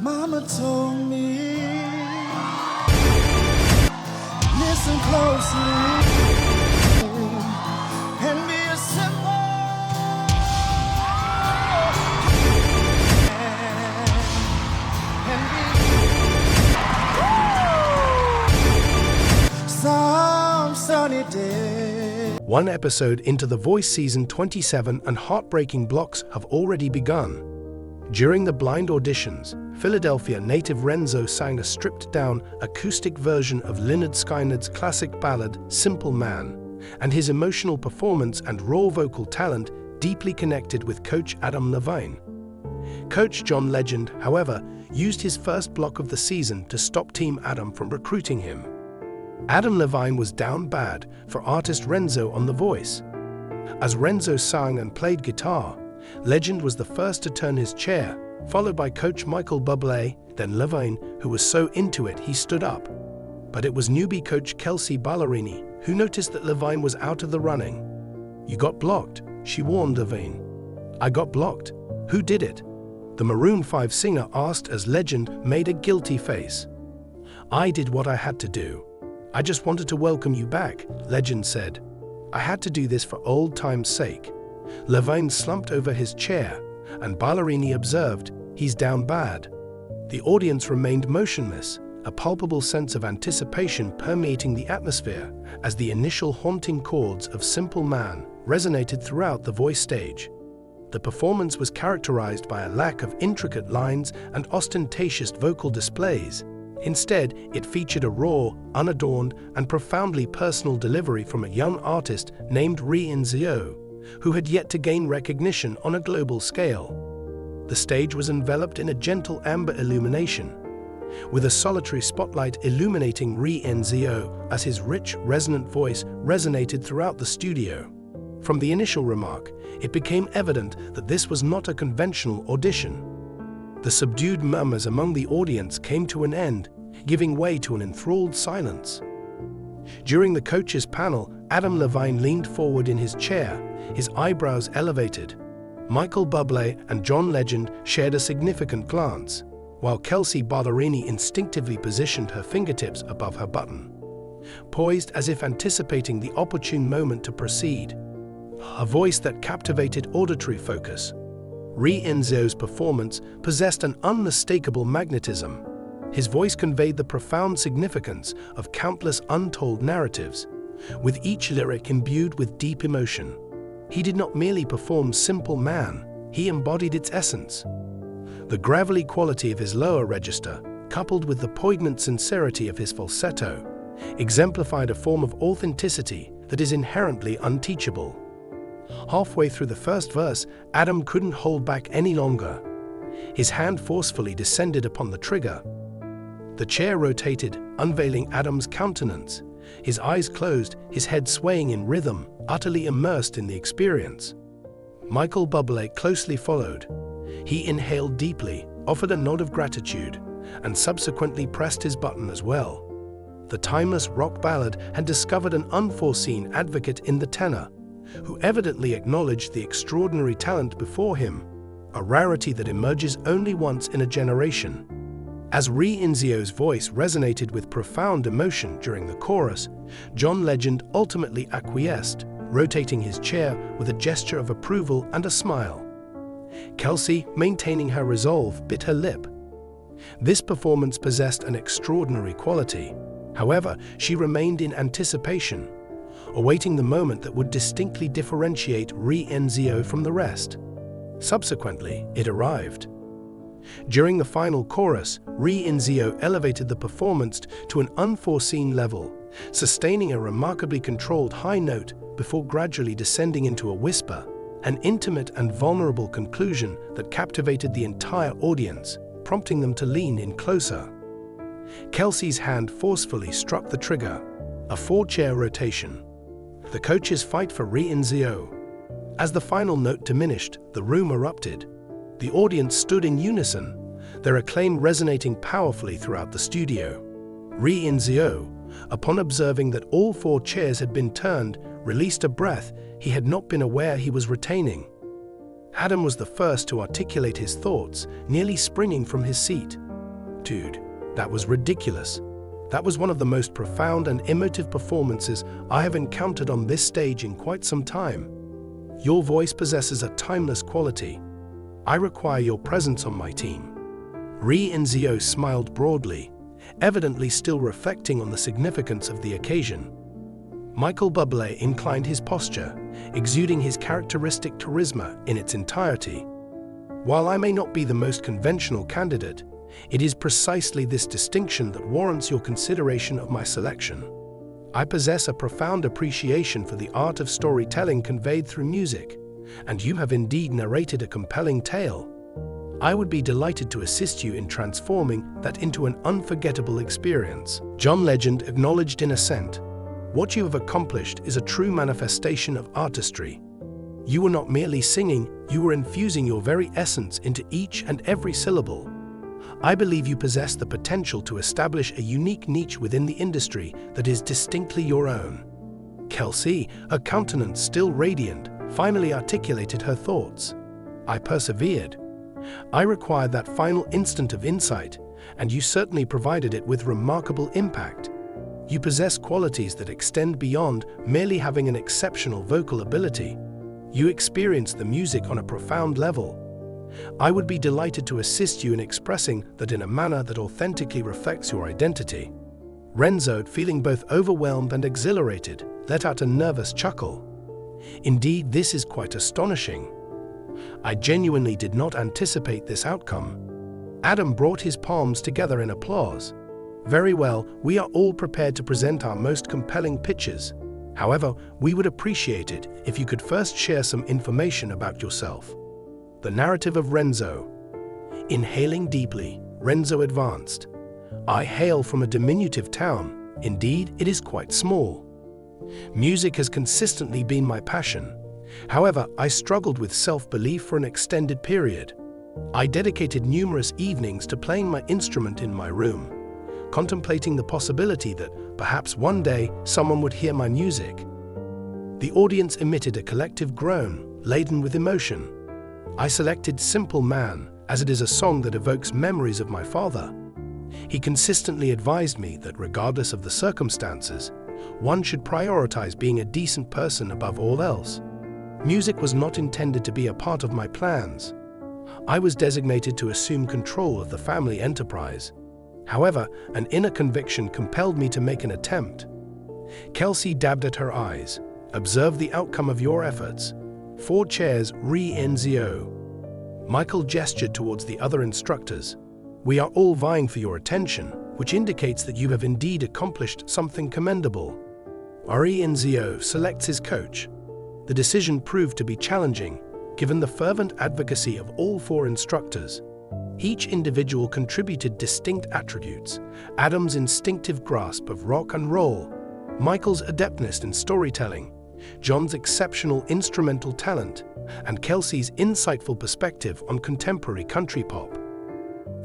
Mama told me, listen closely and be a simple and be some sunny day. One episode into The Voice season 27 and heartbreaking blocks have already begun. During the blind auditions, Philadelphia native Renzo sang a stripped-down acoustic version of Lynyrd Skynyrd's classic ballad, Simple Man, and his emotional performance and raw vocal talent deeply connected with coach Adam Levine. Coach John Legend, however, used his first block of the season to stop Team Adam from recruiting him. Adam Levine was down bad for artist Renzo on The Voice. As Renzo sang and played guitar, Legend was the first to turn his chair, followed by Coach Michael Bublé, then Levine, who was so into it he stood up. But it was newbie coach Kelsey Ballerini who noticed that Levine was out of the running. "You got blocked," she warned Levine. "I got blocked. Who did it?" the Maroon 5 singer asked as Legend made a guilty face. "I did what I had to do. I just wanted to welcome you back," Legend said. "I had to do this for old time's sake." Levine slumped over his chair, and Ballerini observed, "He's down bad." The audience remained motionless, a palpable sense of anticipation permeating the atmosphere as the initial haunting chords of Simple Man resonated throughout the Voice stage. The performance was characterized by a lack of intricate lines and ostentatious vocal displays. Instead, it featured a raw, unadorned, and profoundly personal delivery from a young artist named Renzo, who had yet to gain recognition on a global scale. The stage was enveloped in a gentle amber illumination, with a solitary spotlight illuminating Renzo as his rich, resonant voice resonated throughout the studio. From the initial remark, it became evident that this was not a conventional audition. The subdued murmurs among the audience came to an end, giving way to an enthralled silence. During the coaches' panel, Adam Levine leaned forward in his chair, his eyebrows elevated. Michael Bublé and John Legend shared a significant glance, while Kelsey Ballerini instinctively positioned her fingertips above her button, poised as if anticipating the opportune moment to proceed. A voice that captivated auditory focus. Renzo's performance possessed an unmistakable magnetism. His voice conveyed the profound significance of countless untold narratives, with each lyric imbued with deep emotion. He did not merely perform Simple Man, he embodied its essence. The gravelly quality of his lower register, coupled with the poignant sincerity of his falsetto, exemplified a form of authenticity that is inherently unteachable. Halfway through the first verse, Adam couldn't hold back any longer. His hand forcefully descended upon the trigger. The chair rotated, unveiling Adam's countenance. His eyes closed, his head swaying in rhythm, utterly immersed in the experience. Michael Bublé closely followed. He inhaled deeply, offered a nod of gratitude, and subsequently pressed his button as well. The timeless rock ballad had discovered an unforeseen advocate in the tenor, who evidently acknowledged the extraordinary talent before him, a rarity that emerges only once in a generation. As Renzo's voice resonated with profound emotion during the chorus, John Legend ultimately acquiesced, rotating his chair with a gesture of approval and a smile. Kelsey, maintaining her resolve, bit her lip. This performance possessed an extraordinary quality. However, she remained in anticipation, awaiting the moment that would distinctly differentiate Renzo from the rest. Subsequently, it arrived. During the final chorus, Renzo elevated the performance to an unforeseen level, sustaining a remarkably controlled high note before gradually descending into a whisper, an intimate and vulnerable conclusion that captivated the entire audience, prompting them to lean in closer. Kelsey's hand forcefully struck the trigger, a 4-chair rotation. The coaches fight for Renzo. As the final note diminished, the room erupted. The audience stood in unison, their acclaim resonating powerfully throughout the studio. Renzo, upon observing that all 4 chairs had been turned, released a breath he had not been aware he was retaining. Adam was the first to articulate his thoughts, nearly springing from his seat. Dude, that was ridiculous. That was one of the most profound and emotive performances I have encountered on this stage in quite some time. Your voice possesses a timeless quality. I require your presence on my team." Renzo smiled broadly, evidently still reflecting on the significance of the occasion. Michael Bublé inclined his posture, exuding his characteristic charisma in its entirety. "While I may not be the most conventional candidate, it is precisely this distinction that warrants your consideration of my selection. I possess a profound appreciation for the art of storytelling conveyed through music, and you have indeed narrated a compelling tale. I would be delighted to assist you in transforming that into an unforgettable experience." John Legend acknowledged in assent. "What you have accomplished is a true manifestation of artistry. You were not merely singing, you were infusing your very essence into each and every syllable. I believe you possess the potential to establish a unique niche within the industry that is distinctly your own." Kelsey, her countenance still radiant, finally articulated her thoughts. I persevered. I required that final instant of insight, and you certainly provided it with remarkable impact. You possess qualities that extend beyond merely having an exceptional vocal ability. You experience the music on a profound level. I would be delighted to assist you in expressing that in a manner that authentically reflects your identity." Renzo, feeling both overwhelmed and exhilarated, let out a nervous chuckle. "Indeed, this is quite astonishing. I genuinely did not anticipate this outcome." Adam brought his palms together in applause. "Very well, we are all prepared to present our most compelling pitches. However, we would appreciate it if you could first share some information about yourself." The narrative of Renzo. Inhaling deeply, Renzo advanced. "I hail from a diminutive town. Indeed, it is quite small. Music has consistently been my passion. However, I struggled with self-belief for an extended period. I dedicated numerous evenings to playing my instrument in my room, contemplating the possibility that perhaps one day someone would hear my music." The audience emitted a collective groan, laden with emotion. "I selected Simple Man, as it is a song that evokes memories of my father. He consistently advised me that regardless of the circumstances, one should prioritize being a decent person above all else. Music was not intended to be a part of my plans. I was designated to assume control of the family enterprise. However, an inner conviction compelled me to make an attempt." Kelsey dabbed at her eyes. "Observe the outcome of your efforts. 4 chairs, Renzo." Michael gestured towards the other instructors. "We are all vying for your attention, which indicates that you have indeed accomplished something commendable." Renzo selects his coach. The decision proved to be challenging, given the fervent advocacy of all 4 instructors. Each individual contributed distinct attributes: Adam's instinctive grasp of rock and roll, Michael's adeptness in storytelling, John's exceptional instrumental talent, and Kelsey's insightful perspective on contemporary country pop.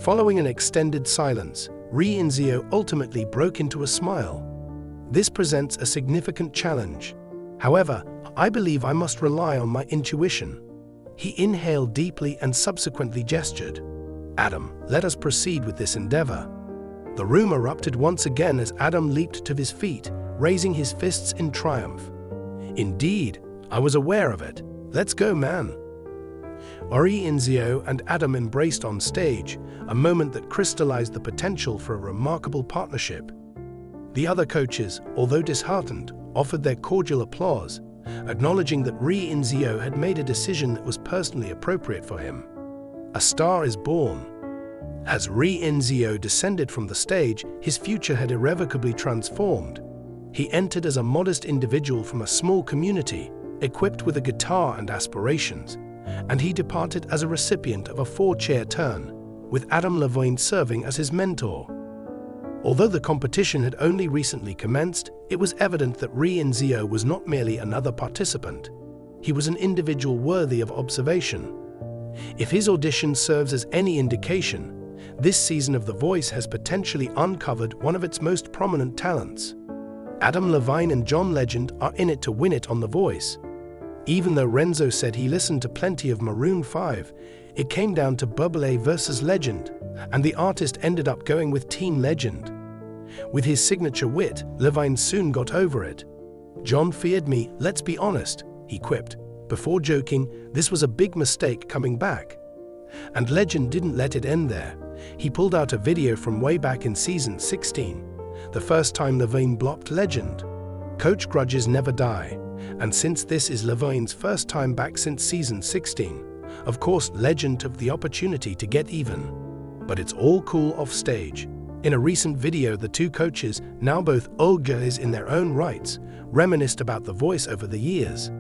Following an extended silence, Renzo ultimately broke into a smile. "This presents a significant challenge. However, I believe I must rely on my intuition." He inhaled deeply and subsequently gestured. "Adam, let us proceed with this endeavor." The room erupted once again as Adam leaped to his feet, raising his fists in triumph. "Indeed, I was aware of it. Let's go, man." Renzo and Adam embraced on stage, a moment that crystallized the potential for a remarkable partnership. The other coaches, although disheartened, offered their cordial applause, acknowledging that Renzo had made a decision that was personally appropriate for him. A star is born. As Renzo descended from the stage, his future had irrevocably transformed. He entered as a modest individual from a small community, equipped with a guitar and aspirations, and he departed as a recipient of a 4-chair turn, with Adam Levine serving as his mentor. Although the competition had only recently commenced, it was evident that Renzo was not merely another participant. He was an individual worthy of observation. If his audition serves as any indication, this season of The Voice has potentially uncovered one of its most prominent talents. Adam Levine and John Legend are in it to win it on The Voice. Even though Renzo said he listened to plenty of Maroon 5, it came down to Bublé versus Legend, and the artist ended up going with teen legend. With his signature wit, Levine soon got over it. "John feared me, let's be honest," he quipped, before joking this was a big mistake coming back. And legend didn't let it end there. He pulled out a video from way back in season 16, the first time Levine blocked legend. Coach grudges never die, and since this is Levine's first time back since season 16, of course legend took the opportunity to get even. But it's all cool off stage. In a recent video, the two coaches, now both old guys in their own rights, reminisced about the voice over the years.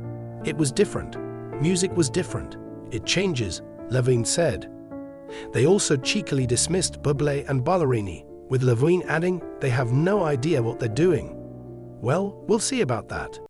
"It was different. Music was different. It changes," Levine said. They also cheekily dismissed Bublé and Ballerini, with Levine adding they have no idea what they're doing. Well, we'll see about that.